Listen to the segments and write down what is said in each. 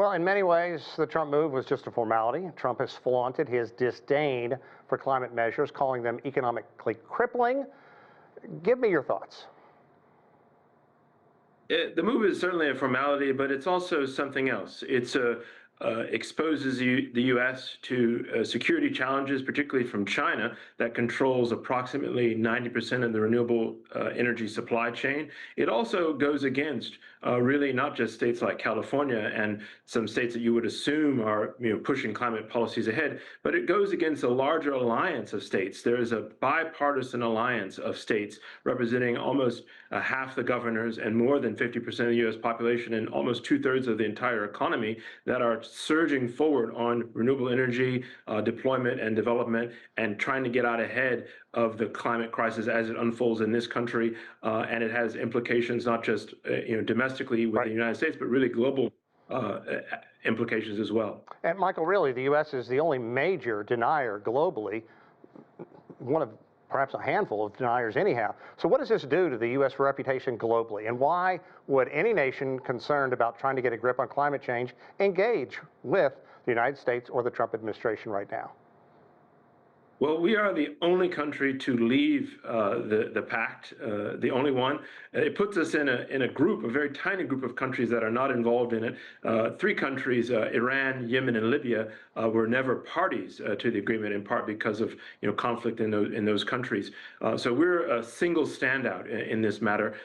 Well, in many ways, the Trump move was just a formality. Trump has flaunted his disdain for climate measures, calling them economically crippling. Give me your thoughts. The move is certainly a formality, but it's also something else. Exposes the U.S. to security challenges, particularly from China, that controls approximately 90% of the renewable energy supply chain. It also goes against really not just states like California and some states that you would assume are pushing climate policies ahead, but it goes against a larger alliance of states. There is a bipartisan alliance of states representing almost half the governors and more than 50% of the U.S. population and almost 2/3 of the entire economy that are surging forward on renewable energy deployment and development and trying to get out ahead of the climate crisis as it unfolds in this country. And it has implications not just domestically with the United States, but really global implications as well. And Michael, really, the U.S. is the only major denier globally, one of perhaps a handful of deniers anyhow. So what does this do to the U.S. reputation globally? And why would any nation concerned about trying to get a grip on climate change engage with the United States or the Trump administration right now? Well, we are the only country to leave the pact, the only one. It puts us in a group, a very tiny group of countries that are not involved in it. Three countries, Iran, Yemen, and Libya, were never parties to the agreement, in part because of conflict in those countries. So we're a single standout in this matter.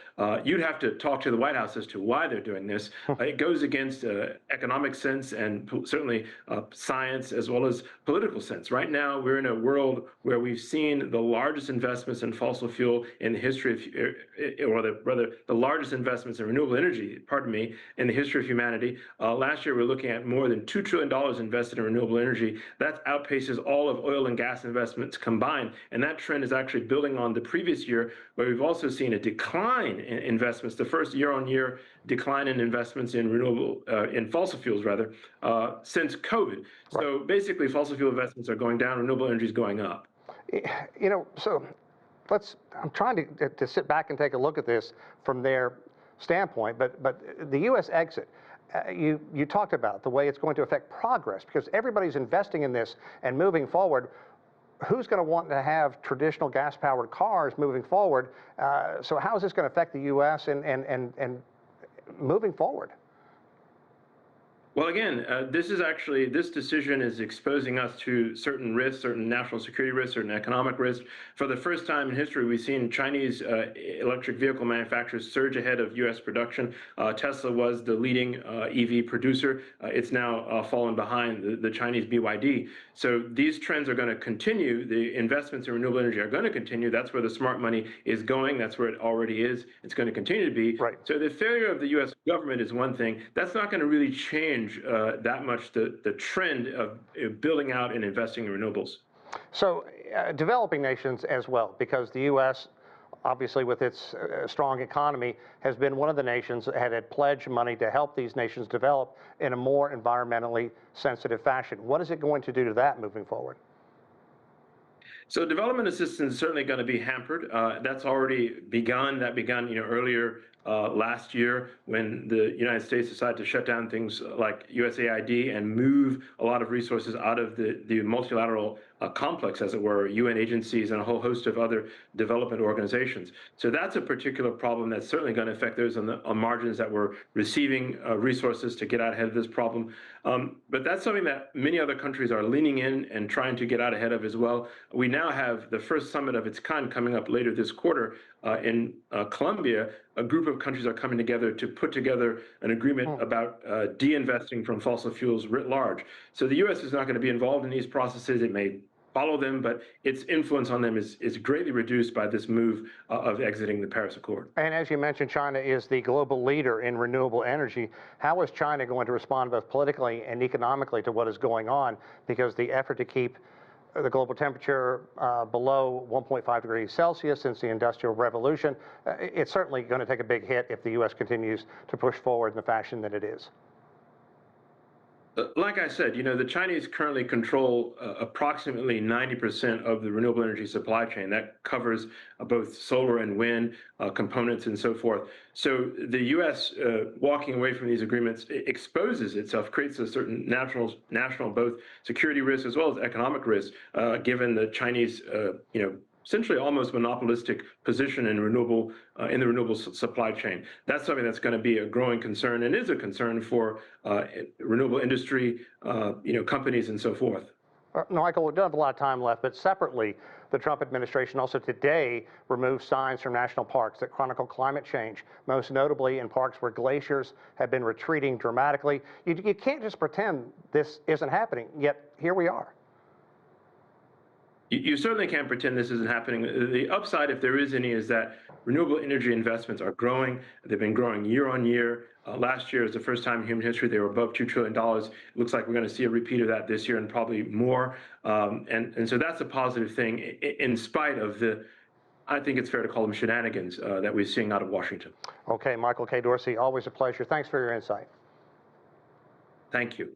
You'd have to talk to the White House as to why they're doing this. It goes against economic sense and certainly science as well as political sense. Right now, we're in a world where we've seen the largest investments in fossil fuel in the history of, or rather the largest investments in renewable energy, pardon me, in the history of humanity. Last year, we're looking at more than $2 trillion invested in renewable energy. That outpaces all of oil and gas investments combined. And that trend is actually building on the previous year, where we've also seen a decline in investments, the first year-on-year decline in investments in renewable, in fossil fuels rather, since COVID. So basically, fossil fuel investments are going down, renewable energy is going up. So I'm trying to sit back and take a look at this from their standpoint, but the U.S. exit, you talked about the way it's going to affect progress, because everybody's investing in this and moving forward. Who's going to want to have traditional gas-powered cars moving forward? So how is this going to affect the U.S. and moving forward? Well, again, this decision is exposing us to certain risks, certain national security risks, certain economic risks. For the first time in history, we've seen Chinese electric vehicle manufacturers surge ahead of U.S. production. Tesla was the leading EV producer. It's now fallen behind the Chinese BYD. So these trends are going to continue. The investments in renewable energy are going to continue. That's where the smart money is going. That's where it already is. It's going to continue to be. So the failure of the U.S. government is one thing. That's not going to really change that much the trend of building out and investing in renewables. So developing nations as well, because the U.S., obviously with its strong economy, has been one of the nations that had pledged money to help these nations develop in a more environmentally sensitive fashion. What is it going to do to that moving forward? So development assistance is certainly going to be hampered. That's already begun. That began earlier last year when the United States decided to shut down things like USAID and move a lot of resources out of the multilateral complex, as it were, UN agencies and a whole host of other development organizations. So that's a particular problem that's certainly going to affect those on margins that were receiving resources to get out ahead of this problem. But that's something that many other countries are leaning in and trying to get out ahead of as well. We now have the first summit of its kind coming up later this quarter in Colombia. A group of countries are coming together to put together an agreement about de-investing from fossil fuels writ large. So the U.S. is not going to be involved in these processes. It may follow them, but its influence on them is greatly reduced by this move of exiting the Paris Accord. And as you mentioned, China is the global leader in renewable energy. How is China going to respond both politically and economically to what is going on? Because the effort to keep the global temperature below 1.5 degrees Celsius since the Industrial Revolution, it's certainly going to take a big hit if the U.S. continues to push forward in the fashion that it is. Like I said, the Chinese currently control approximately 90% of the renewable energy supply chain. That covers both solar and wind components and so forth. So the U.S. Walking away from these agreements exposes itself, creates a certain national both security risk as well as economic risk, given the Chinese, essentially almost monopolistic position in the renewable supply chain. That's something that's going to be a growing concern and is a concern for renewable industry, companies and so forth. Michael, we don't have a lot of time left, but separately, the Trump administration also today removed signs from national parks that chronicle climate change, most notably in parks where glaciers have been retreating dramatically. You can't just pretend this isn't happening, yet here we are. You certainly can't pretend this isn't happening. The upside, if there is any, is that renewable energy investments are growing. They've been growing year on year. Last year is the first time in human history they were above $2 trillion. It looks like we're going to see a repeat of that this year and probably more. And so that's a positive thing in spite of I think it's fair to call them shenanigans that we're seeing out of Washington. Okay, Michael K. Dorsey, always a pleasure. Thanks for your insight. Thank you.